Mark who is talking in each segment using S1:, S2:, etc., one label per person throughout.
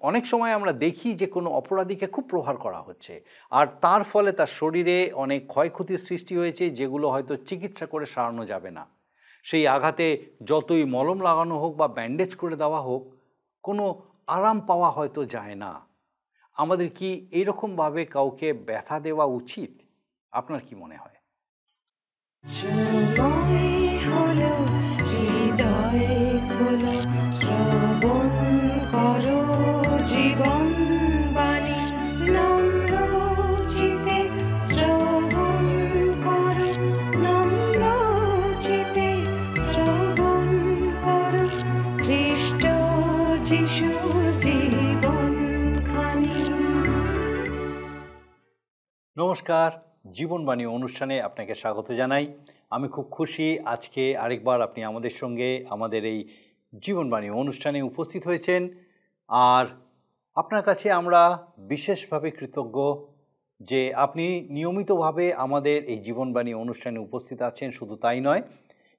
S1: অনেক সময় আমরা দেখি যে কোনো অপরাধীকে খুব প্রহার করা হচ্ছে, আর তার ফলে তার শরীরে অনেক ক্ষয়ক্ষতির সৃষ্টি হয়েছে, যেগুলো হয়তো চিকিৎসা করে সারানো যাবে না। সেই আঘাতে যতই মলম লাগানো হোক বা ব্যান্ডেজ করে দেওয়া হোক, কোনো আরাম পাওয়া হয়তো যায় না। আমাদের কি এইরকমভাবে কাউকে ব্যথা দেওয়া উচিত? আপনার কি মনে হয়? নমস্কার, জীবনবাণী অনুষ্ঠানে আপনাকে স্বাগত জানাই। আমি খুব খুশি আজকে আরেকবার আপনি আমাদের সঙ্গে আমাদের এই জীবনবাণী অনুষ্ঠানে উপস্থিত হয়েছেন। আর আপনার কাছে আমরা বিশেষভাবে কৃতজ্ঞ যে আপনি নিয়মিতভাবে আমাদের এই জীবনবাণী অনুষ্ঠানে উপস্থিত আছেন। শুধু তাই নয়,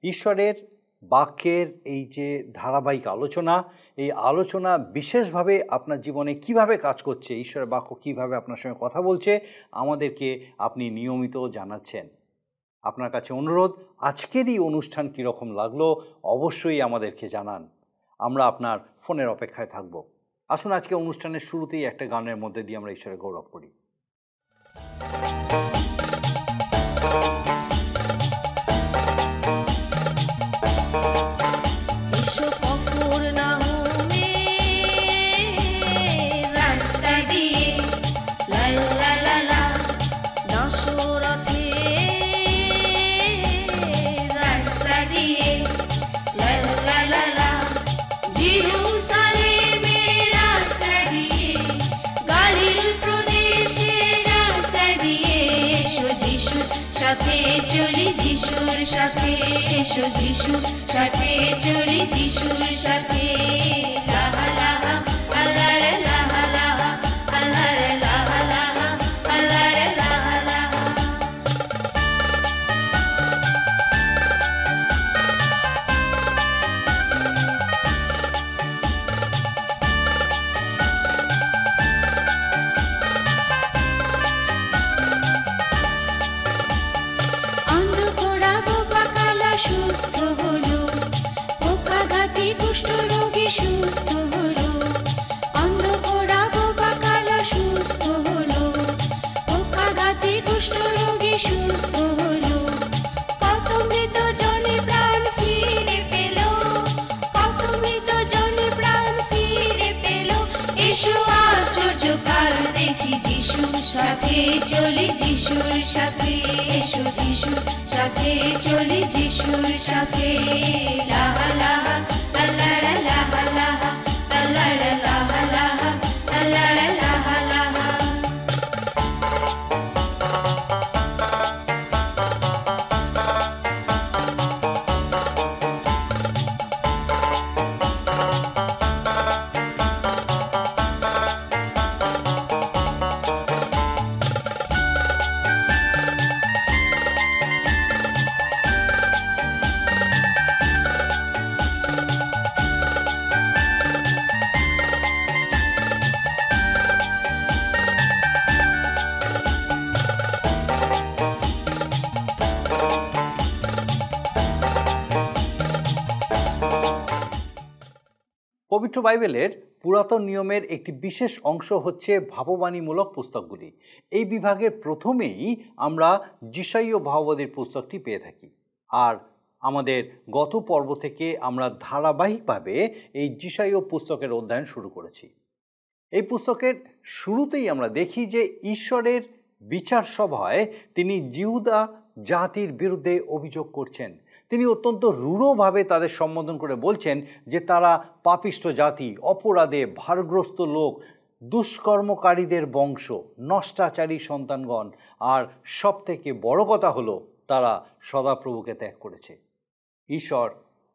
S1: ঈশ্বরের বাক্যের এই যে ধারাবাহিক আলোচনা, এই আলোচনা বিশেষভাবে আপনার জীবনে কিভাবে কাজ করছে, ঈশ্বরের বাক্য কিভাবে আপনার সঙ্গে কথা বলছে, আমাদেরকে আপনি নিয়মিত জানাচ্ছেন। আপনার কাছে অনুরোধ, আজকের এই অনুষ্ঠান কীরকম লাগলো অবশ্যই আমাদেরকে জানান। আমরা আপনার ফোনের অপেক্ষায় থাকব। আসুন আজকে অনুষ্ঠানের শুরুতেই একটা গানের মধ্যে দিয়ে আমরা ঈশ্বরের গৌরব করি।
S2: চলি যিশুর সাথে, এসো যিশুর সাথে চলি যিশুর সাথে। লাহা লাহা আল্লাহ রে লাহা লাহা, আল্লাহ রে লাহা লাহা, আল্লাহ রে লাহা লাহা। সুস্থ হলো, পোকাঘাতে কুষ্ঠরোগী সুস্থ হলো, অন্ধকোড়া বোবা কালা সুস্থ হলো, পোকাঘাতে কুষ্ঠরোগী সুস্থ হলো। কত মৃত জনে প্রাণ ফিরে পেল, কত মৃত জনে প্রাণ ফিরে পেল। এসো আশ্চর্য কাল দেখি যিশুর সাথে চলি যিশুর সাথে, এসো যিশুর সাথে চলি যিশুর সাথে। লাহা লাহা আল্লাহ রে লাহা লাহা, আল্লাহ রে লাহা লাহা, আল্লাহ রে লাহা লাহা।
S1: পবিত্র বাইবেলের পুরাতন নিয়মের একটি বিশেষ অংশ হচ্ছে ভাববাণীমূলক পুস্তকগুলি। এই বিভাগের প্রথমেই আমরা যিশাইয় ভাববাদীর পুস্তকটি পেয়ে থাকি। আর আমাদের গত পর্ব থেকে আমরা ধারাবাহিকভাবে এই যিশাইয় পুস্তকের অধ্যয়ন শুরু করেছি। এই পুস্তকের শুরুতেই আমরা দেখি যে ঈশ্বরের বিচার সভায় তিনি জিহুদা জাতির বিরুদ্ধে অভিযোগ করছেন। তিনি অত্যন্ত রূঢ়ভাবে তাদের সম্বোধন করে বলছেন যে তারা পাপিষ্ঠ জাতি, অপরাধে ভারগ্রস্ত লোক, দুষ্কর্মকারীদের বংশ, নষ্টাচারী সন্তানগণ, আর সবথেকে বড় কথা হলো তারা সদাপ্রভুকে ত্যাগ করেছে। ঈশ্বর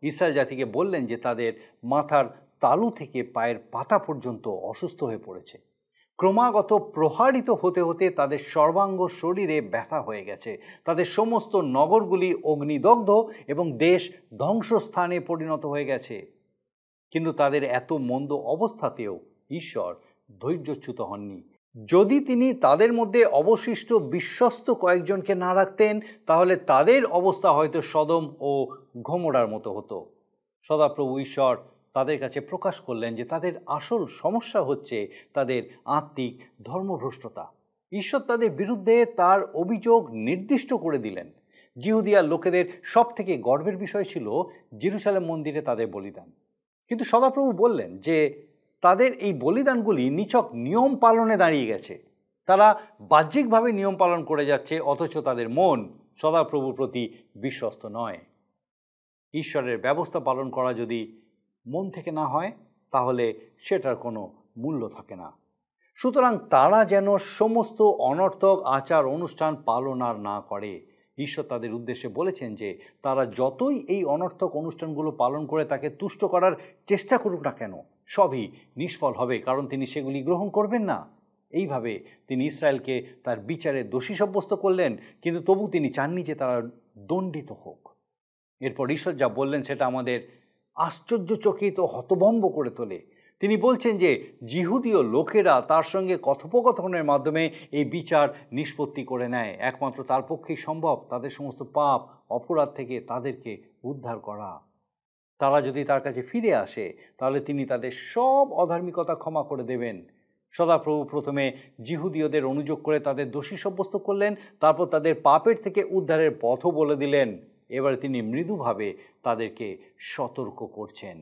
S1: ইসরায়েল জাতিকে বললেন যে তাদের মাথার তালু থেকে পায়ের পাতা পর্যন্ত অসুস্থ হয়ে পড়েছে। ক্রমাগত প্রহারিত হতে হতে তাদের সর্বাঙ্গ শরীরে ব্যথা হয়ে গেছে। তাদের সমস্ত নগরগুলি অগ্নিদগ্ধ এবং দেশ ধ্বংসস্থানে পরিণত হয়ে গেছে। কিন্তু তাদের এত মন্দ অবস্থাতেও ঈশ্বর ধৈর্যচ্যুত হননি। যদি তিনি তাদের মধ্যে অবশিষ্ট বিশ্বস্ত কয়েকজনকে না রাখতেন, তাহলে তাদের অবস্থা হয়তো সদম ও গমোরার মতো হতো। সদাপ্রভু ঈশ্বর তাদের কাছে প্রকাশ করলেন যে তাদের আসল সমস্যা হচ্ছে তাদের আত্মিক ধর্মভ্রষ্টতা। ঈশ্বর তাদের বিরুদ্ধে তার অভিযোগ নির্দিষ্ট করে দিলেন। জিহুদিয়ার লোকেদের সব থেকে গর্বের বিষয় ছিল জেরুজালেম মন্দিরে তাদের বলিদান। কিন্তু সদাপ্রভু বললেন যে তাদের এই বলিদানগুলি নিছক নিয়ম পালনে দাঁড়িয়ে গেছে। তারা বাহ্যিকভাবে নিয়ম পালন করে যাচ্ছে, অথচ তাদের মন সদাপ্রভুর প্রতি বিশ্বস্ত নয়। ঈশ্বরের ব্যবস্থা পালন করা যদি মন থেকে না হয়, তাহলে সেটার কোনো মূল্য থাকে না। সুতরাং তারা যেন সমস্ত অনর্থক আচার অনুষ্ঠান পালন আর না করে। ঈশ্বর তাদের উদ্দেশ্যে বলেছেন যে তারা যতই এই অনর্থক অনুষ্ঠানগুলো পালন করে তাকে তুষ্ট করার চেষ্টা করুক না কেন, সবই নিষ্ফল হবে, কারণ তিনি সেগুলি গ্রহণ করবেন না। এইভাবে তিনি ইসরায়েলকে তার বিচারে দোষী সাব্যস্ত করলেন, কিন্তু তবু তিনি চাননি যে তারা দণ্ডিত হোক। এরপর ঈশ্বর যা বললেন সেটা আমাদের আশ্চর্যচকিত হতভম্ব করে তোলে। তিনি বলছেন যে জিহুদীয় লোকেরা তার সঙ্গে কথোপকথনের মাধ্যমে এই বিচার নিষ্পত্তি করে নেয়। একমাত্র তার পক্ষেই সম্ভব তাদের সমস্ত পাপ অপরাধ থেকে তাদেরকে উদ্ধার করা। তারা যদি তার কাছে ফিরে আসে, তাহলে তিনি তাদের সব অধার্মিকতা ক্ষমা করে দেবেন। সদাপ্রভু প্রথমে জিহুদীয়দের অনুযোগ করে তাদের দোষী সাব্যস্ত করলেন, তারপর তাদের পাপের থেকে উদ্ধারের পথও বলে দিলেন। এবারে তিনি মৃদুভাবে তাদেরকে সতর্ক করছেন।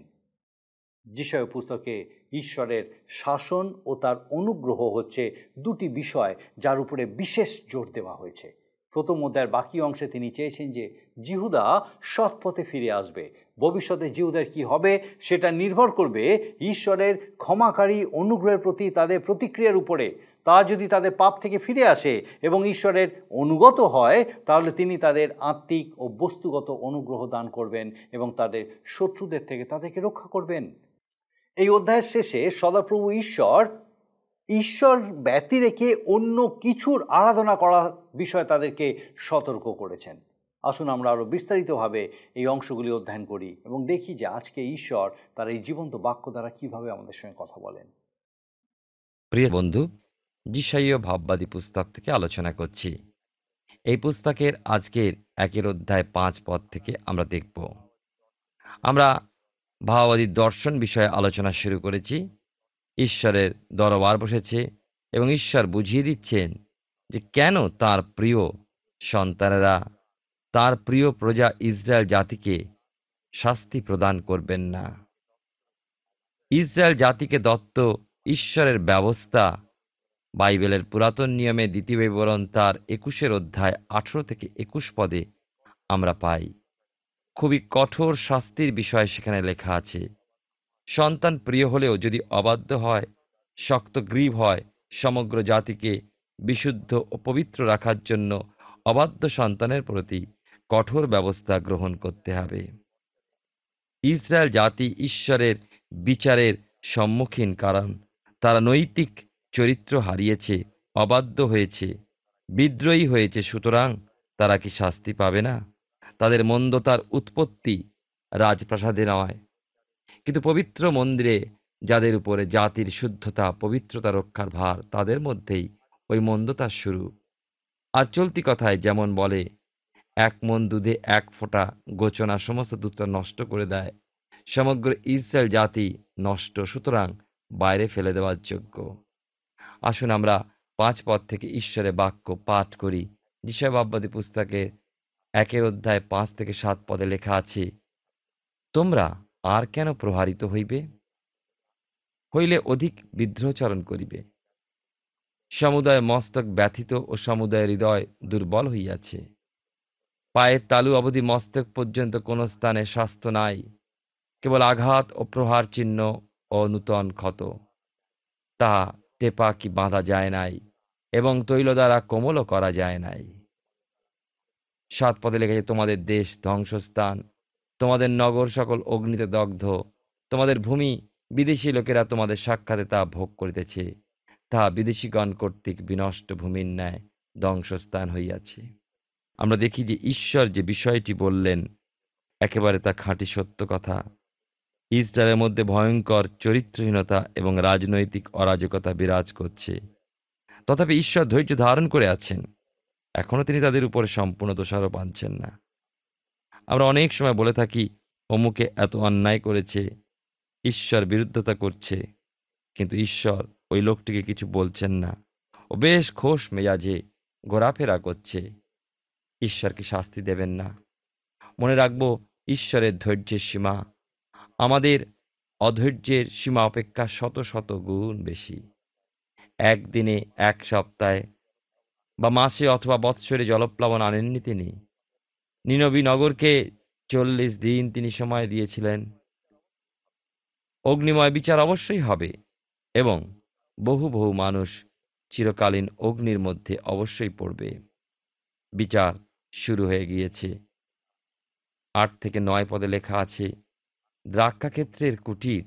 S1: যিশায়া পুস্তকে ঈশ্বরের শাসন ও তার অনুগ্রহ হচ্ছে দুটি বিষয় যার উপরে বিশেষ জোর দেওয়া হয়েছে। প্রথম অধ্যায়ের বাকি অংশে তিনি চেয়েছেন যে জিহুদা সৎপথে ফিরে আসবে। ভবিষ্যতে জিহুদার কি হবে সেটা নির্ভর করবে ঈশ্বরের ক্ষমাকারী অনুগ্রহের প্রতি তাদের প্রতিক্রিয়ার উপরে। তা যদি তাদের পাপ থেকে ফিরে আসে এবং ঈশ্বরের অনুগত হয়, তাহলে তিনি তাদের আত্মিক ও বস্তুগত অনুগ্রহ দান করবেন এবং তাদের শত্রুদের থেকে তাদেরকে রক্ষা করবেন। এই অধ্যায়ের শেষে সদাপ্রভু ঈশ্বর ব্যতি রেখে অন্য কিছুর আরাধনা করার বিষয়ে তাদেরকে সতর্ক করেছেন। আসুন আমরা আরও বিস্তারিতভাবে এই অংশগুলি অধ্যয়ন করি এবং দেখি যে আজকে ঈশ্বর তার এই জীবন্ত বাক্য দ্বারা কিভাবে আমাদের সঙ্গে কথা বলেন।
S3: প্রিয় বন্ধু, যিশাইয় ভাববাদী পুস্তক থেকে আলোচনা করছি। এই পুস্তকের আজকের 1 অধ্যায় 5 পদ থেকে আমরা দেখব। আমরা ভাববাদী দর্শন বিষয়ে আলোচনা শুরু করেছি। ঈশ্বরের দরবার বসেছে এবং ঈশ্বর বুঝিয়ে দিচ্ছেন যে কেন তার প্রিয় সন্তানেরা, তার প্রিয় প্রজা ইসরায়েল জাতিকে শাস্তি প্রদান করবেন না। ইসরায়েল জাতিকে দত্ত ঈশ্বরের ব্যবস্থা বাইবেলের পুরাতন নিয়মে দ্বিতীয় বিবরণ তার 21 অধ্যায় 18 থেকে 21 পদে আমরা পাই। খুবই কঠোর শাস্তির বিষয় সেখানে লেখা আছে। সন্তান প্রিয় হলেও যদি অবাধ্য হয়, শক্ত গ্রীব হয়, সমগ্র জাতিকে বিশুদ্ধ ও পবিত্র রাখার জন্য অবাধ্য সন্তানের প্রতি কঠোর ব্যবস্থা গ্রহণ করতে হবে। ইসরায়েল জাতি ঈশ্বরের বিচারের সম্মুখীন, কারণ তারা নৈতিক চরিত্র হারিয়েছে, অবাধ্য হয়েছে, বিদ্রোহী হয়েছে। সুতরাং তারা কি শাস্তি পাবে না? তাদের মন্দতার উৎপত্তি রাজপ্রাসাদে নয়, কিন্তু পবিত্র মন্দিরে, যাদের উপরে জাতির শুদ্ধতা পবিত্রতা রক্ষার ভার, তাদের মধ্যেই ওই মন্দতার শুরু। আর চলতি কথায় যেমন বলে, 1 মণ দুধে 1 ফোঁটা গোচনা সমস্ত দুধটা নষ্ট করে দেয়। সমগ্র ইসরায়েল জাতি নষ্ট, সুতরাং বাইরে ফেলে দেওয়ার যোগ্য। আসুন আমরা 5 পদ থেকে ঈশ্বরের বাক্য পাঠ করি। যিশায়া ভাববাদী পুস্তকে 1 অধ্যায় 5 থেকে 7 পদে লেখা আছে, তোমরা আর কেন প্রহারিত হইলে অধিক বিদ্রোহচরণ করিবে। সমুদয় মস্তক ব্যথিত ও সমুদয় হৃদয় দুর্বল হইয়াছে। পায়ের তালু অবধি মস্তক পর্যন্ত কোন স্থানে স্বাস্থ্য নাই, কেবল আঘাত ও প্রহার চিহ্ন ও নূতন ক্ষত। তা টেপা কি বাঁধা যায় নাই, এবং তৈল দ্বারা কোমলও করা যায় নাই। 7 পদে লেখা, তোমাদের দেশ ধ্বংসস্থান, তোমাদের নগর সকল অগ্নিতে দগ্ধ, তোমাদের ভূমি বিদেশী লোকেরা তোমাদের সাক্ষাতে তা ভোগ করিতেছে। তাহা বিদেশীগণ কর্তৃক বিনষ্ট ভূমির ন্যায় ধ্বংসস্থান হইয়াছে। আমরা দেখি যে ঈশ্বর যে বিষয়টি বললেন একেবারে তা খাঁটি সত্য কথা। ইসরায়েলের মধ্যে ভয়ঙ্কর চরিত্রহীনতা এবং রাজনৈতিক অরাজকতা বিরাজ করছে। তথাপি ঈশ্বর ধৈর্য ধারণ করে আছেন। এখনও তিনি তাদের উপরে সম্পূর্ণ দোষারোপ আনছেন না। আমরা অনেক সময় বলে থাকি, অমুকে এত অন্যায় করেছে, ঈশ্বর বিরুদ্ধতা করছে, কিন্তু ঈশ্বর ওই লোকটিকে কিছু বলছেন না। ও বেশ খোশ মেজাজে ঘোরাফেরা করছে। ঈশ্বর কি শাস্তি দেবেন না? মনে রাখবো, ঈশ্বরের ধৈর্যের সীমা আমাদের অধৈর্যের সীমা অপেক্ষা শত শত গুণ বেশি। একদিনে, এক সপ্তাহে বা মাসে অথবা বৎসরে জলপ্লাবন আনেননি তিনি। নিনবী নগরকে 40 দিন তিনি সময় দিয়েছিলেন। অগ্নিময় বিচার অবশ্যই হবে এবং বহু বহু মানুষ চিরকালীন অগ্নির মধ্যে অবশ্যই পড়বে। বিচার শুরু হয়ে গিয়েছে। 8 থেকে 9 পদে লেখা আছে, দ্রাক্ষাক্ষেত্রের কুটির,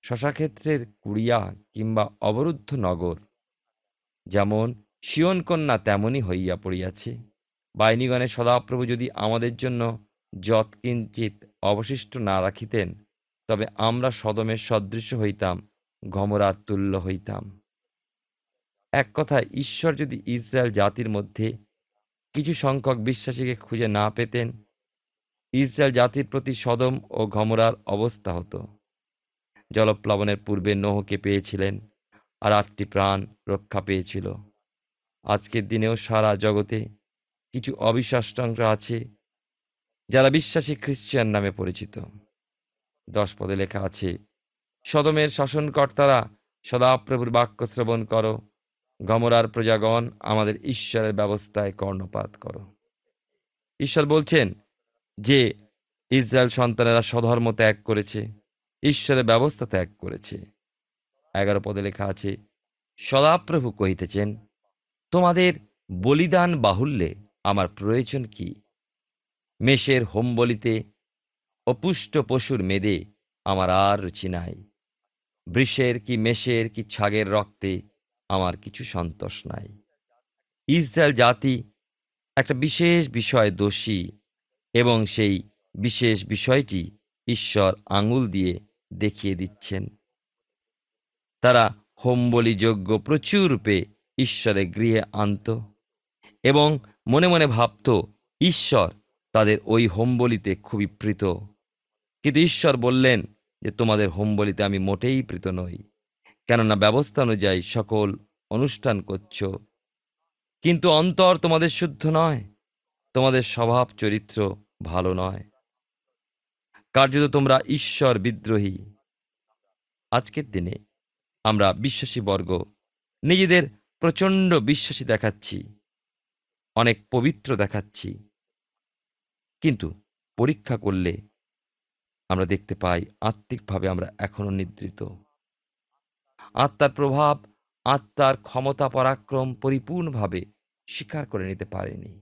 S3: শশাক্ষেত্রের কুড়িয়া কিংবা অবরুদ্ধ নগর যেমন সিয়ন কন্যা তেমনই হইয়া পড়িয়াছে। বাহিনীগণের সদাপ্রভু যদি আমাদের জন্য যৎকিঞ্চিৎ অবশিষ্ট না রাখিতেন, তবে আমরা সদমের সদৃশ্য হইতাম, গমরার তুল্য হইতাম। এক কথায়, ঈশ্বর যদি ইসরায়েল জাতির মধ্যে কিছু সংখ্যক বিশ্বাসীকে খুঁজে না পেতেন, ইসরায়েল জাতির প্রতি সদম ও গমরার অবস্থা হতো। জলপ্লাবনের পূর্বে নোহকে পেয়েছিলেন, আর 8টি প্রাণ রক্ষা পেয়েছিল। আজকের দিনেও সারা জগতে কিছু অবিশ্বাস্যংশ আছে, যারা বিশ্বাসী খ্রিস্টান নামে পরিচিত। 10 পদে লেখা আছে, সদমের শাসনকর্তারা সদাপ্রভুর বাক্য শ্রবণ করো, গমরার প্রজাগণ আমাদের ঈশ্বরের ব্যবস্থায় কর্ণপাত করো। ঈশ্বর বলছেন যে ইসরায়েল সন্তানেরা স্বধর্ম ত্যাগ করেছে, ঈশ্বরের ব্যবস্থা ত্যাগ করেছে। 11 পদে লেখা আছে, সদাপ্রভু কহিতেছেন, তোমাদের বলিদান বাহুল্যে আমার প্রয়োজন কি? মেষের হোম বলিতে অপুষ্ট পশুর মেদে আমার আর রুচি নাই। বৃষের কি মেষের কি ছাগের রক্তে আমার কিছু সন্তোষ নাই। ইসরায়েল জাতি একটা বিশেষ বিষয় দোষী এবং সেই বিশেষ বিষয়টি ঈশ্বর আঙুল দিয়ে দেখিয়ে দিচ্ছেন। তারা হোমবলি যজ্ঞ প্রচুর রূপে ঈশ্বরের গৃহে আনত এবং মনে মনে ভাবত ঈশ্বর তাদের ওই হোমবলিতে খুবই প্রীত। কিন্তু ঈশ্বর বললেন যে তোমাদের হোমবলিতে আমি মোটেই প্রীত নই, কেননা ব্যবস্থা অনুযায়ী সকল অনুষ্ঠান করছ, কিন্তু অন্তর তোমাদের শুদ্ধ নয়, তোমাদের স্বভাব চরিত্র ভালো নয়, কার্যত তোমরা ঈশ্বর বিদ্রোহী। আজকের দিনে আমরা বিশ্বাসী বর্গ নিজেদের প্রচণ্ড বিশ্বাসী দেখাচ্ছি, অনেক পবিত্র দেখাচ্ছি, কিন্তু পরীক্ষা করলে আমরা দেখতে পাই আত্মিকভাবে আমরা এখনো নিদ্রিত। আত্মার প্রভাব, আত্মার ক্ষমতা পরাক্রম পরিপূর্ণভাবে স্বীকার করে নিতে পারেনি।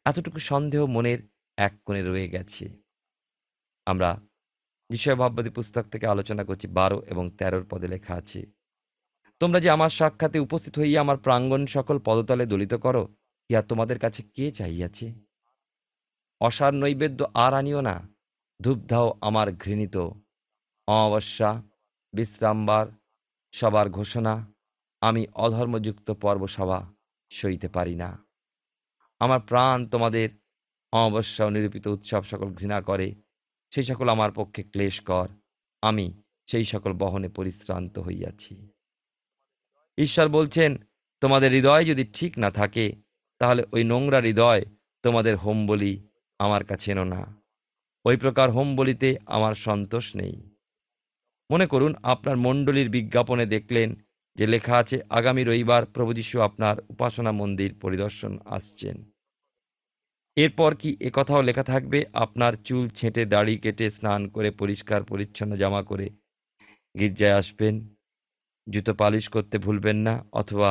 S3: এতটুকু সন্দেহ মনের এক কোণে রয়ে গেছে। আমরা যিশয় ভাববাদী পুস্তক থেকে আলোচনা করছি। 12 এবং 13 পদে লেখা আছে, তোমরা যে আমার সাক্ষাতে উপস্থিত হইয়া আমার প্রাঙ্গণ সকল পদতলে দলিত করো, ইহা তোমাদের কাছে কে চাহিয়াছে? অসার নৈবেদ্য আর আনিও না, ধূপ দাও আমার ঘৃণিত। অমাবস্যা, বিশ্রামবার, সবার ঘোষণা, আমি অধর্মযুক্ত পর্বসভা সইতে পারি না। আমার প্রাণ তোমাদের অমাবস্যা ও নিরূপিত উৎসব সকল ঘৃণা করে, সেই সকল আমার পক্ষে ক্লেশকর, আমি সেই সকল বহনে পরিশ্রান্ত হইয়াছি। ঈশ্বর বলছেন, তোমাদের হৃদয় যদি ঠিক না থাকে, তাহলে ওই নোংরা হৃদয় তোমাদের হোম বলি আমার কাছে এনো না। ওই প্রকার হোম বলিতে আমার সন্তোষ নেই। মনে করুন, আপনার মণ্ডলীর বিজ্ঞাপনে দেখলেন যে লেখা আছে, আগামী রবিবার প্রভু যীশু আপনার উপাসনা মন্দির পরিদর্শন আসছেন। এরপর কি একথাও লেখা থাকবে, আপনার চুল ছেঁটে দাড়ি কেটে স্নান করে পরিষ্কার পরিচ্ছন্ন জামা করে গির্জায় আসবেন, জুতো পালিশ করতে ভুলবেন না, অথবা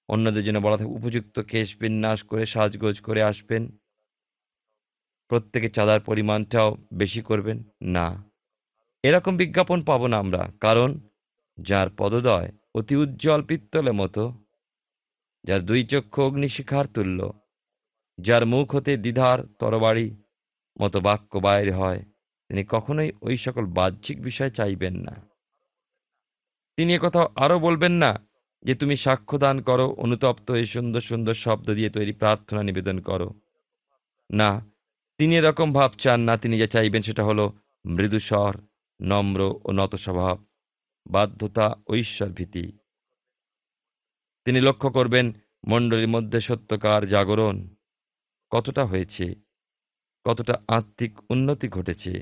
S3: অন্যদের জন্য বলা থাকবে উপযুক্ত কেশ বিন্যাস করে সাজগোজ করে আসবেন, প্রত্যেকে চাঁদার পরিমাণটাও বেশি করবেন না। এরকম বিজ্ঞাপন পাবো না আমরা, কারণ যার পদদয় অতি উজ্জ্বল পিত্তলের মতো, যার 2 চক্ষু অগ্নিশিখার তুল্য, যার মুখ হতে দ্বিধার তরবারি মতো বাক্য বাইর হয়, তিনি কখনোই ওই সকল বাহ্যিক বিষয় চাইবেন না। তিনি একথা আরও বলবেন না যে তুমি সাক্ষ্যদান করো, অনুতপ্ত হয়ে সুন্দর সুন্দর শব্দ দিয়ে তৈরি প্রার্থনা নিবেদন করো। না, তিনি এরকম ভাব চান না। তিনি যা চাইবেন সেটা হলো মৃদুস্বর, নম্র ও নত স্বভাব, বাধ্যতা ও ঈশ্বর ভীতি। তিনি লক্ষ্য করবেন মণ্ডলীর মধ্যে সত্যকার জাগরণ কতটা হয়েছে, কতটা আত্মিক উন্নতি ঘটেছে,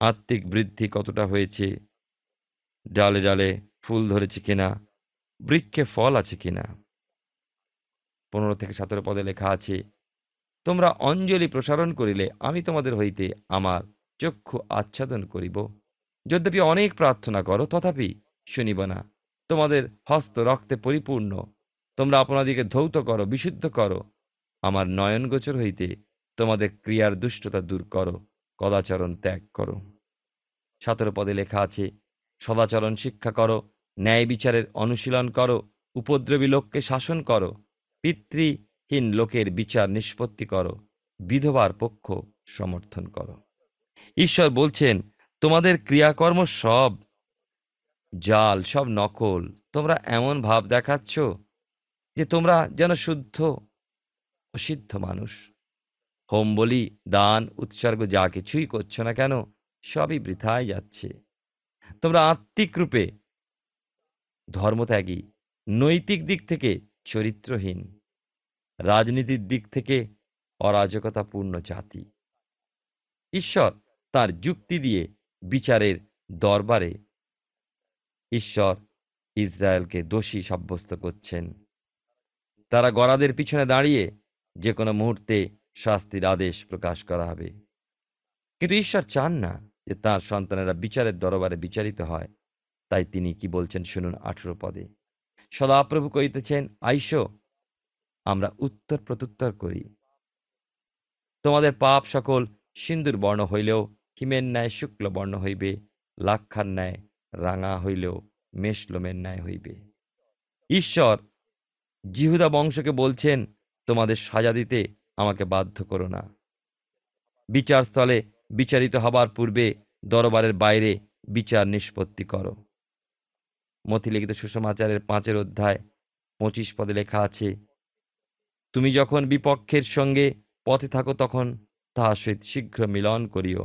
S3: আত্মিক বৃদ্ধি কতটা হয়েছে, ডালে ডালে ফুল ধরেছে কিনা, বৃক্ষে ফল আছে কিনা। 15 থেকে 17 পদে লেখা আছে, তোমরা অঞ্জলি প্রসারণ করিলে আমি তোমাদের হইতে আমার চক্ষু আচ্ছাদন করিব। যদ্যপি অনেক প্রার্থনা করো, তথাপি শুনিব না। তোমাদের হস্ত রক্তে পরিপূর্ণ। তোমরা আপনাদিকে ধৌত করো, বিশুদ্ধ করো। আমার নয়নগোচর হইতে তোমাদের ক্রিয়ার দুষ্টতা দূর করো, কদাচরণ ত্যাগ করো। 17 পদে লেখা আছে, সদাচরণ শিক্ষা করো, ন্যায় বিচারের অনুশীলন করো, উপদ্রবী লোককে শাসন করো, পিতৃহীন লোকের বিচার নিষ্পত্তি করো, বিধবার পক্ষ সমর্থন করো। ঈশ্বর বলছেন, তোমাদের ক্রিয়াকর্ম সব জাল, সব নকল। তোমরা এমন ভাব দেখাচ্ছ যে তোমরা যেন শুদ্ধ ও সিদ্ধ মানুষ। হোম বলি, দান, উৎসর্গ যা কিছুই করছো না কেন, সবই বৃথায় যাচ্ছে। তোমরা আত্মিক রূপে ধর্মত্যাগী, নৈতিক দিক থেকে চরিত্রহীন, রাজনীতির দিক থেকে অরাজকতাপূর্ণ জাতি। ঈশ্বর তার যুক্তি দিয়ে বিচারের দরবারে ঈশ্বর ইসরায়েলকে দোষী সাব্যস্ত করছেন। তারা গরাদের পিছনে দাঁড়িয়ে যে কোনো মুহূর্তে শাস্তির আদেশ প্রকাশ করা হবে। কিন্তু ঈশ্বর চান না যে তাঁর সন্তানেরা বিচারের দরবারে বিচারিত হয়। তাই তিনি কি বলছেন শুনুন 18 পদে, সদাপ্রভু কইতেছেন, আইসো, আমরা উত্তর প্রত্যুত্তর করি। তোমাদের পাপ সকল সিন্দুর বর্ণ হইলেও হিমের ন্যায় শুক্ল বর্ণ হইবে, লাক্ষার ন্যায় রাঙা হইলেও মেষলোমের ন্যায় হইবে। ঈশ্বর জিহুদা বংশকে বলছেন, তোমাদের সাজা দিতে আমাকে বাধ্য করো না। বিচারস্থলে বিচারিত হবার পূর্বে দরবারের বাইরে বিচার নিষ্পত্তি করো। মথিলিখিত সুসমাচারের 5 অধ্যায় 25 পদে লেখা আছে, তুমি যখন বিপক্ষের সঙ্গে পথে থাকো তখন তাহার সহিত শীঘ্র মিলন করিও,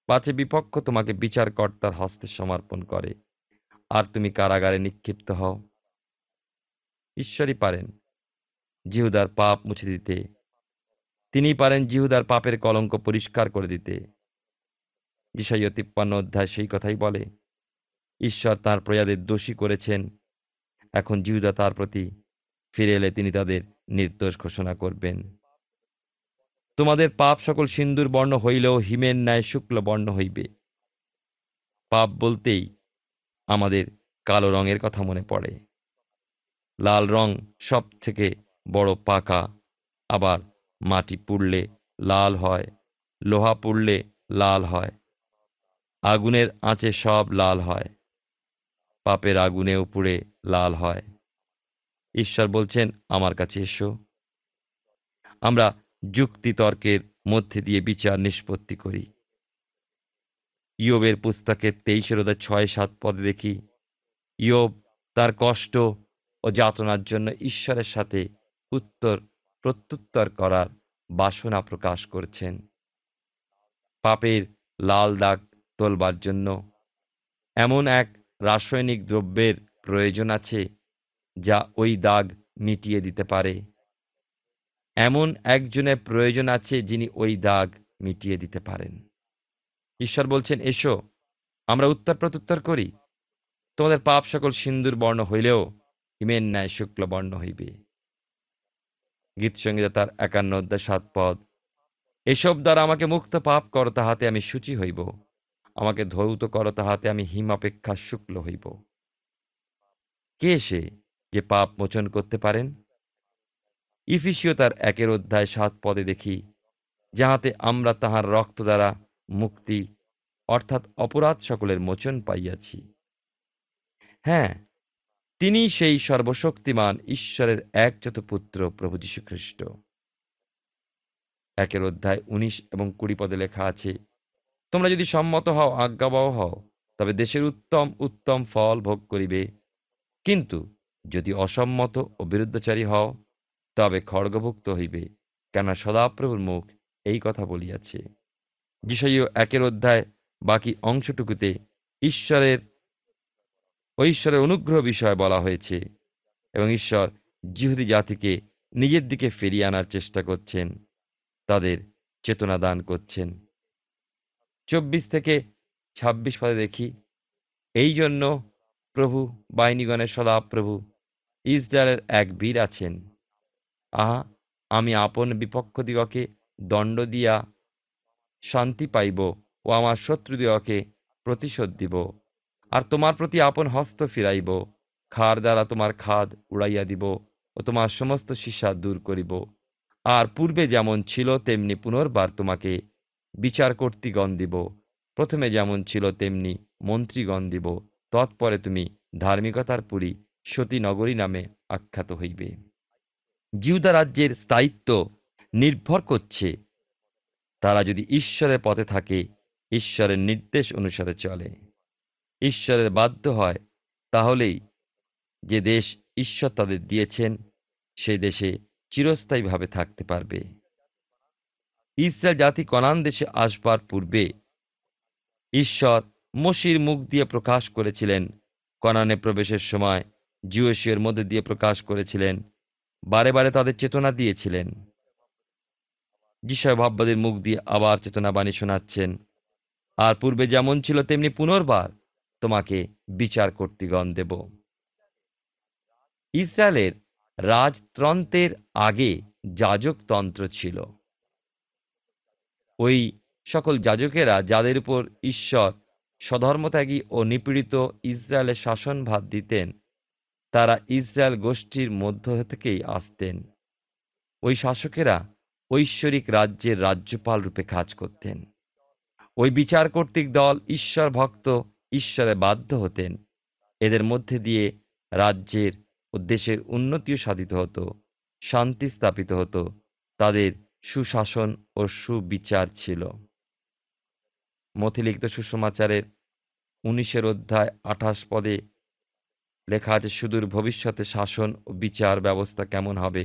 S3: পাছে বিপক্ষ তোমাকে বিচারকর্তার হস্তে সমর্পণ করে আর তুমি কারাগারে নিক্ষিপ্ত হও। ঈশ্বরই পারেন জিহুদার পাপ মুছে দিতে। তিনি পারেন জিহুদার পাপের কলঙ্ক পরিষ্কার করে দিতে। যিশাইয়া 53 অধ্যায় সেই কথাই বলে। ঈশ্বর তাঁর প্রজাদের দোষী করেছেন। এখন জিহুদা তার প্রতি ফিরে এলে তিনি তাদের নির্দোষ ঘোষণা করবেন। তোমাদের পাপ সকল সিন্দুর বর্ণ হইলেও হিমের ন্যায় শুক্ল বর্ণ হইবে। পাপ বলতেই আমাদের কালো রঙের কথা মনে পড়ে। লাল রং সব থেকে বড় পাকা, আবার মাটি পুড়লে লাল হয়, লোহা পুড়লে লাল হয়, আগুনের আঁচে সব লাল হয়, পাপের আগুনেও পুড়ে লাল হয়। ঈশ্বর বলছেন, আমার কাছে এসো, আমরা যুক্তি তর্কের মধ্যে দিয়ে বিচার নিষ্পত্তি করি। ইয়োবের পুস্তকের 23 অধ্যায় 6-7 পদে দেখি, ইয়োব তার কষ্ট ও যাতনার জন্য ঈশ্বরের সাথে উত্তর প্রত্যুত্তর করার বাসনা প্রকাশ করছেন। পাপের লাল দাগ তোলবার জন্য এমন এক রাসায়নিক দ্রব্যের প্রয়োজন আছে যা ওই দাগ মিটিয়ে দিতে পারে। এমন একজনের প্রয়োজন আছে যিনি ওই দাগ মিটিয়ে দিতে পারেন। ঈশ্বর বলছেন, এসো, আমরা উত্তর প্রত্যুত্তর করি। তোমাদের পাপ সকল সিন্দুর বর্ণ হইলেও হিমের ন্যায় শুক্ল বর্ণ হইবে। গীতসংহিতা তার 51 অধ্যায় 7 পদ, এসব দ্বারা আমাকে মুক্ত পাপ করো, তাহাতে আমি শুচি হইব। আমাকে ধৌত করো, তাহাতে আমি হিম অপেক্ষা শুক্ল হইব। কে সে যে পাপ মোচন করতে পারেন? ইফিসীয় তার 1 অধ্যায় 7 পদে দেখি, যাহাতে আমরা তাহার রক্ত দ্বারা মুক্তি অর্থাৎ অপরাধ সকলের মোচন পাইয়াছি। হ্যাঁ, তিনি সেই সর্বশক্তিমান ঈশ্বরের একজাত পুত্র প্রভু যীশু খ্রিস্ট। 1 অধ্যায় 19 এবং 20 পদে লেখা আছে, তোমরা যদি সম্মত হও, আজ্ঞাবহ হও, তবে দেশের উত্তম উত্তম ফল ভোগ করিবে। কিন্তু যদি অসম্মত ও বিরুদ্ধচারী হও, তবে খড়গভুক্ত হইবে, কেননা সদাপ্রভুর মুখ এই কথা বলিয়াছে। যিশাইয় 1 অধ্যায় বাকি অংশটুকুতে ঈশ্বরের ঈশ্বরের অনুগ্রহ বিষয়ে বলা হয়েছে, এবং ঈশ্বর যিহুদি জাতিকে নিজের দিকে ফিরিয়ে আনার চেষ্টা করছেন, তাদের চেতনা দান করছেন। 24 থেকে 26 পদে দেখি, এই জন্য প্রভু বাহিনীগণের সদাপ্রভু ইসরায়েলের এক বীর আছেন। আহা, আমি আপন বিপক্ষদিগকে দণ্ড দিয়া শান্তি পাইব ও আমার শত্রুদিগকে প্রতিশোধ দিব, আর তোমার প্রতি আপন হস্ত ফিরাইব। খাড় দ্বারা তোমার খাদ উড়াইয়া দিব ও তোমার সমস্ত সীসা দূর করিব। আর পূর্বে যেমন ছিল তেমনি পুনর্বার তোমাকে বিচার কর্তৃগণ দিব। প্রথমে যেমন ছিল তেমনি মন্ত্রীগণ দিব। তৎপরে তুমি ধার্মিকতার পুরী সতী নগরী নামে আখ্যাত হইবে। জিহুদা রাজ্যের স্থায়িত্ব নির্ভর করছে তারা যদি ঈশ্বরের পথে থাকে, ঈশ্বরের নির্দেশ অনুসারে চলে, ঈশ্বরের বাধ্য হয়, তাহলেই যে দেশ ঈশ্বর তাদের দিয়েছেন সেই দেশে চিরস্থায়ীভাবে থাকতে পারবে। ইসরায়েল জাতি কনান দেশে আসবার পূর্বে ঈশ্বর মোশির মুখ দিয়ে প্রকাশ করেছিলেন। কনানে প্রবেশের সময় জিওশিয়ার মধ্যে দিয়ে প্রকাশ করেছিলেন, বারে বারে তাদের চেতনা দিয়েছিলেন। যিশায় ভাববাদীর মুখ দিয়ে আবার চেতনা বাণী শোনাচ্ছেন, আর পূর্বে যেমন ছিল তেমনি পুনর্বার তোমাকে বিচার কর্তৃগণ দেব। ইসরায়েলের রাজতন্ত্রের আগে যাজকতন্ত্র ছিল। ওই সকল যাজকেরা যাদের উপর ঈশ্বর স্বধর্মত্যাগী ও নিপীড়িত ইসরায়েলের শাসনভার দিতেন, তারা ইসরায়েল গোষ্ঠীর মধ্য থেকেই আসতেন। ওই শাসকেরা ঐশ্বরিক রাজ্যের রাজ্যপাল রূপে কাজ করতেন। ওই বিচার কর্তৃক দল ঈশ্বর ভক্ত, ঈশ্বরে বাধ্য হতেন। এদের মধ্যে দিয়ে রাজ্যের ও দেশের উন্নতিও সাধিত হতো, শান্তি স্থাপিত হতো। তাদের সুশাসন ও সুবিচার ছিল। মথিলিখিত সুসমাচারের 19 অধ্যায় 28 পদে লেখা আছে, সুদূর ভবিষ্যতে শাসন ও বিচার ব্যবস্থা কেমন হবে,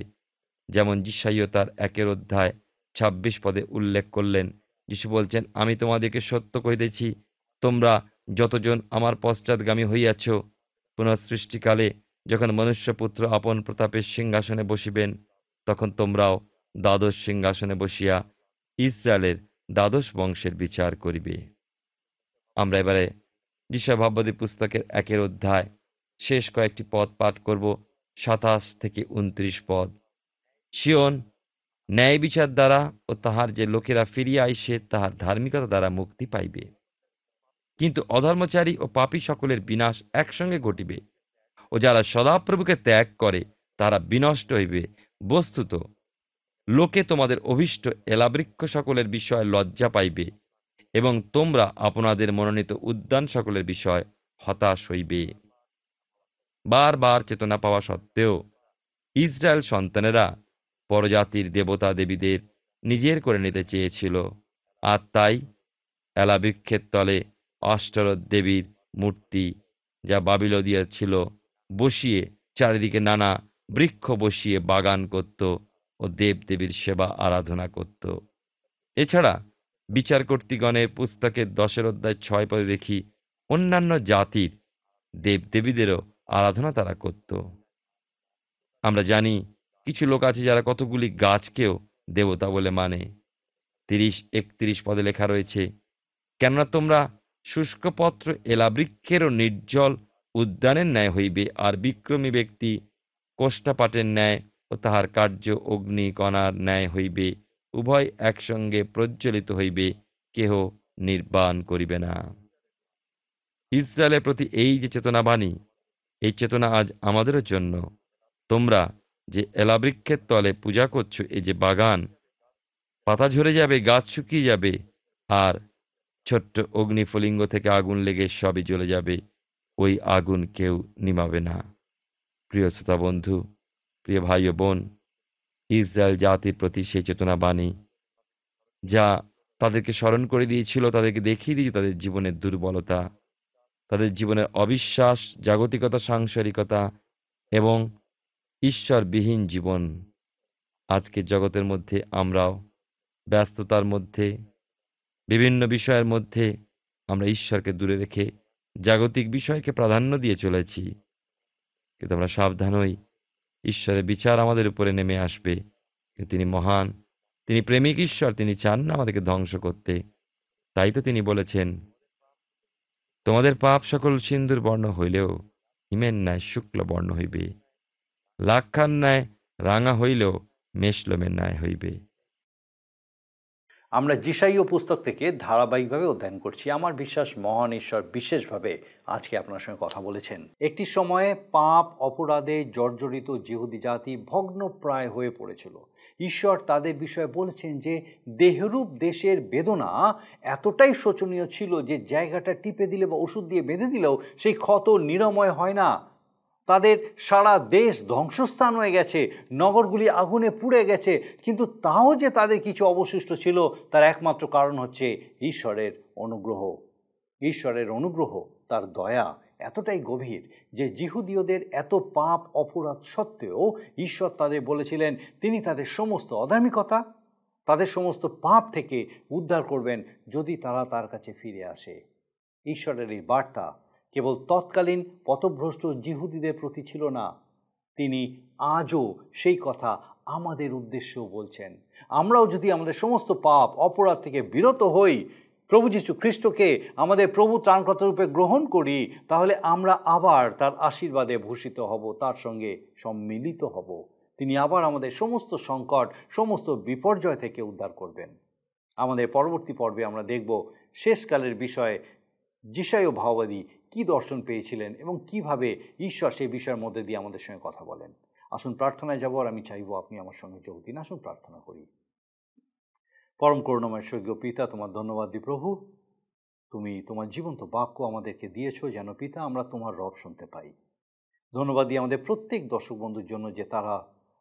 S3: যেমন যিশাইয় তার 1 অধ্যায় 26 পদে উল্লেখ করলেন। যিশু বলছেন, আমি তোমাদেরকে সত্য কহিতেছি, তোমরা যতজন আমার পশ্চাৎগামী হইয়াছ, পুনঃসৃষ্টিকালে যখন মনুষ্যপুত্র আপন প্রতাপের সিংহাসনে বসিবেন, তখন তোমরাও দ্বাদশ সিংহাসনে বসিয়া ইসরায়েলের দ্বাদশ বংশের বিচার করিবে। আমরা এবারে যিশায় ভাববাদী পুস্তকের 1 অধ্যায় শেষ কয়েকটি পদ পাঠ করব, 27 থেকে 29 পদ। সিয়ন ন্যায় বিচার দ্বারা ও তাহার যে লোকেরা ফিরিয়া আইসে তাহার ধার্মিকতা দ্বারা মুক্তি পাইবে, কিন্তু অধর্মচারী ও পাপী সকলের বিনাশ একসঙ্গে ঘটিবে, ও যারা সদাপ্রভুকে ত্যাগ করে তারা বিনষ্ট হইবে। বস্তুত লোকে তোমাদের অভিষ্ট এলাবৃক্ষ সকলের বিষয় লজ্জা পাইবে, এবং তোমরা আপনাদের মনোনীত উদ্যান সকলের বিষয় হতাশ হইবে। বারবার চেতনা পাওয়া সত্ত্বেও ইসরায়েল সন্তানেরা পরজাতির দেবতা দেবীদের নিজের করে নিতে চেয়েছিল, আর তাই এলাবৃক্ষের তলে অষ্টরথ দেবীর মূর্তি, যা বাবিলদিয়া ছিল, বসিয়ে চারিদিকে নানা বৃক্ষ বসিয়ে বাগান করত ও দেবদেবীর সেবা আরাধনা করত। এছাড়া বিচার কর্তৃগণের পুস্তকের 10 অধ্যায় 6 পদে দেখি, অন্যান্য জাতির দেবদেবীদেরও আরাধনা তারা করত। আমরা জানি কিছু লোক আছে যারা কতগুলি গাছকেও দেবতা বলে মানে। 30-31 পদে লেখা রয়েছে, কেননা তোমরা শুষ্কপত্র এলাবৃক্ষেরও নির্জল উদ্যানের ন্যায় হইবে, আর বিক্রমী ব্যক্তি কোষ্ঠপাটের ন্যায় ও তাহার কার্য অগ্নিকণার ন্যায় হইবে। উভয় একসঙ্গে প্রজ্বলিত হইবে, কেহ নির্বাণ করিবে না। ইসরায়েলের প্রতি এই যে চেতনাবাণী, এই চেতনা আজ আমাদেরও জন্য। তোমরা যে এলাবৃক্ষের তলে পূজা করছো, এই যে বাগান, পাতা ঝরে যাবে, গাছ শুকিয়ে যাবে, আর ছোট্ট অগ্নিফুলিঙ্গ থেকে আগুন লেগে সবই জ্বলে যাবে, ওই আগুন কেউ নিমাবে না। প্রিয় শ্রোতা বন্ধু, প্রিয় ভাই ও বোন, ইসরায়েল জাতির প্রতি সেই চেতনা বাণী, যা তাদেরকে স্মরণ করে দিয়েছিল, তাদেরকে দেখিয়ে দিয়েছিল তাদের জীবনের দুর্বলতা, তাদের জীবনের অবিশ্বাস, জাগতিকতা, সাংসারিকতা এবং ঈশ্বরবিহীন জীবন। আজকের জগতের মধ্যে আমরাও ব্যস্ততার মধ্যে, বিভিন্ন বিষয়ের মধ্যে আমরা ঈশ্বরকে দূরে রেখে জাগতিক বিষয়কে প্রাধান্য দিয়ে চলেছি। কিন্তু আমরা সাবধান হই, ঈশ্বরের বিচার আমাদের উপরে নেমে আসবে। কিন্তু তিনি মহান, তিনি প্রেমিক ঈশ্বর, তিনি চান না আমাদেরকে ধ্বংস করতে। তাই তো তিনি বলেছেন, তোমাদের পাপ সকল সিন্দুর বর্ণ হইলেও হিমের ন্যায় শুক্ল বর্ণ হইবে, লাক্ষার ন্যায় রাঙা হইলেও মেষলোমের ন্যায় হইবে।
S1: আমরা যিশাইয় পুস্তক থেকে ধারাবাহিকভাবে অধ্যয়ন করছি। আমার বিশ্বাস মহান ঈশ্বর বিশেষভাবে আজকে আপনার সঙ্গে কথা বলেছেন। একটি সময়ে পাপ অপরাধে জর্জরিত জিহুদি জাতি ভগ্নপ্রায় হয়ে পড়েছিল। ঈশ্বর তাদের বিষয়ে বলেছেন যে দেহরূপ দেশের বেদনা এতটাই শোচনীয় ছিল যে জায়গাটা টিপে দিলে বা ওষুধ দিয়ে বেঁধে দিলেও সেই ক্ষত নিরাময় হয় না। তাদের সারা দেশ ধ্বংসস্থান হয়ে গেছে, নগরগুলি আগুনে পুড়ে গেছে, কিন্তু তাও যে তাদের কিছু অবশিষ্ট ছিল তার একমাত্র কারণ হচ্ছে ঈশ্বরের অনুগ্রহ। ঈশ্বরের অনুগ্রহ, তার দয়া এতটাই গভীর যে জিহুদীয়দের এত পাপ অপরাধ সত্ত্বেও ঈশ্বর তাদের বলেছিলেন তিনি তাদের সমস্ত অধার্মিকতা, তাদের সমস্ত পাপ থেকে উদ্ধার করবেন যদি তারা তার কাছে ফিরে আসে। ঈশ্বরের এই বার্তা কেবল তৎকালীন পথভ্রষ্ট জিহুদীদের প্রতি ছিল না, তিনি আজও সেই কথা আমাদের উদ্দেশ্যেও বলছেন। আমরাও যদি আমাদের সমস্ত পাপ অপরাধ থেকে বিরত হই, প্রভু যীশু খ্রিস্টকে আমাদের প্রভু ত্রাণকর্তা রূপে গ্রহণ করি, তাহলে আমরা আবার তার আশীর্বাদে ভূষিত হব, তার সঙ্গে সম্মিলিত হব। তিনি আবার আমাদের সমস্ত সংকট, সমস্ত বিপর্যয় থেকে উদ্ধার করবেন। আমাদের পরবর্তী পর্বে আমরা দেখব শেষকালের বিষয়ে যিশাইয় ভাববাদী কি দর্শন পেয়েছিলেন এবং কিভাবে ঈশ্বর সেই বিষয়ের মধ্যে দিয়ে আমাদের সঙ্গে কথা বলেন। আসুন প্রার্থনায় যাব, আর আমি চাইব আপনি আমার সঙ্গে যোগ দিন। আসুন প্রার্থনা করি। পরম করুণাময় স্বর্গীয় পিতা, তোমার ধন্যবাদ দিই প্রভু, তুমি তোমার জীবন্ত বাক্য আমাদেরকে দিয়েছো যেন পিতা আমরা তোমার রব শুনতে পাই। ধন্যবাদ দিই আমাদের প্রত্যেক দর্শক বন্ধুর জন্য যে তারা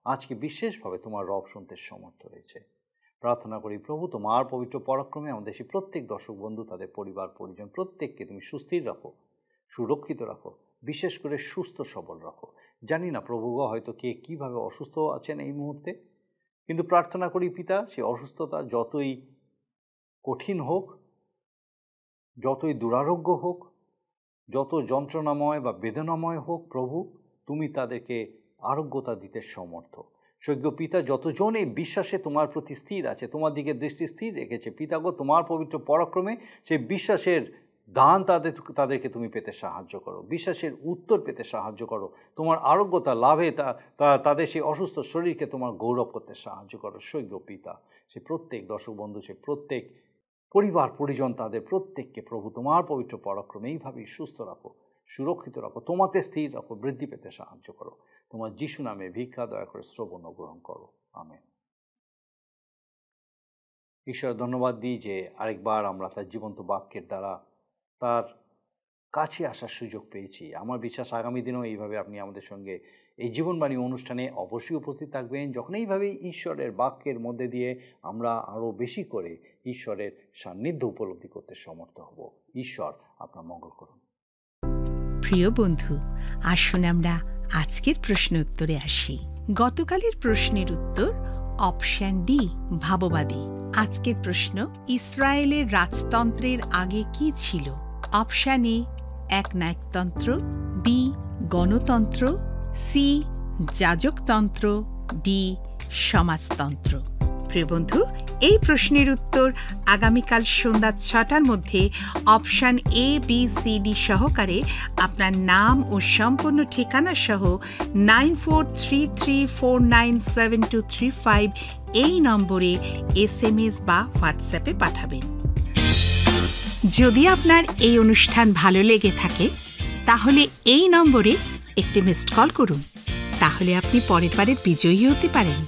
S1: আজকে বিশেষভাবে তোমার রব শুনতে সমর্থ হয়েছে। প্রার্থনা করি প্রভু, তোমার পবিত্র পরাক্রমে আমাদের সেই প্রত্যেক দর্শক বন্ধু, তাদের পরিবার পরিজন প্রত্যেককে তুমি সুস্থির রাখো, সুরক্ষিত রাখো, বিশেষ করে সুস্থ সবল রাখো। জানি না প্রভুগ হয়তো কে কীভাবে অসুস্থ আছেন এই মুহূর্তে, কিন্তু প্রার্থনা করি পিতা সেই অসুস্থতা যতই কঠিন হোক, যতই দুরারোগ্য হোক, যত যন্ত্রণাময় বা বেদনাময় হোক, প্রভু তুমি তাদেরকে আরোগ্যতা দিতে সমর্থ। স্বর্গীয় পিতা, যতজন এই বিশ্বাসে তোমার প্রতি স্থির আছে, তোমার দিকে দৃষ্টি স্থির রেখেছে, পিতাগো তোমার পবিত্র পরাক্রমে সেই বিশ্বাসের দান তাদেরকে তুমি পেতে সাহায্য করো, বিশ্বাসের উত্তর পেতে সাহায্য করো, তোমার আরোগ্যতা লাভে তাদের সেই অসুস্থ শরীরকে তোমার গৌরব করতে সাহায্য করো। স্বর্গীয় পিতা, সে প্রত্যেক দর্শক বন্ধু, সে প্রত্যেক পরিবার পরিজন, তাদের প্রত্যেককে প্রভু তোমার পবিত্র পরাক্রমে এইভাবেই সুস্থ রাখো, সুরক্ষিত রাখো, তোমাতে স্থির রাখো, বৃদ্ধি পেতে সাহায্য করো। তোমার যিশু নামে ভিক্ষা দয়া করে শ্রবণ গ্রহণ করো, আমেন। ঈশ্বর ধন্যবাদ দিই যে আরেকবার আমরা তার জীবন্ত বাক্যের দ্বারা তার কাছে আসার সুযোগ পেয়েছি। আমার বিশ্বাস আগামী দিনেও এইভাবে আপনি আমাদের সঙ্গে এই জীবনবাণী অনুষ্ঠানে অবশ্যই উপস্থিত থাকবেন, যখন এইভাবে ঈশ্বরের বাক্যের মধ্যে দিয়ে আমরা আরও বেশি করে ঈশ্বরের সান্নিধ্য উপলব্ধি করতে সমর্থ হব। ঈশ্বর আপনার মঙ্গল করুন।
S4: প্রিয় বন্ধু, আসুন আমরা আজকের প্রশ্ন উত্তরে আসি। গতকালের প্রশ্নের উত্তর অপশন ডি, ভাববাদী। আজকের প্রশ্ন, ইসরায়েলের রাজতন্ত্রের আগে কি ছিল? অপশন এ একনায়কতন্ত্র, বি গণতন্ত্র, সি যাজকতন্ত্র, ডি সমাজতন্ত্র। প্রিয় বন্ধু, এই প্রশ্নের উত্তর আগামীকাল সন্ধ্যা 6টার মধ্যে option A, B, C, D সহকারে আপনার নাম ও সম্পূর্ণ ঠিকানা সহ 9433497235 এই নম্বরে SMS বা হোয়াটসঅ্যাপে পাঠাবেন। যদি আপনার এই অনুষ্ঠান ভালো লেগে থাকে তাহলে এই নম্বরে একটি মিসড কল করুন, তাহলে আপনি পরের বারে বিজয়ী হতে পারেন।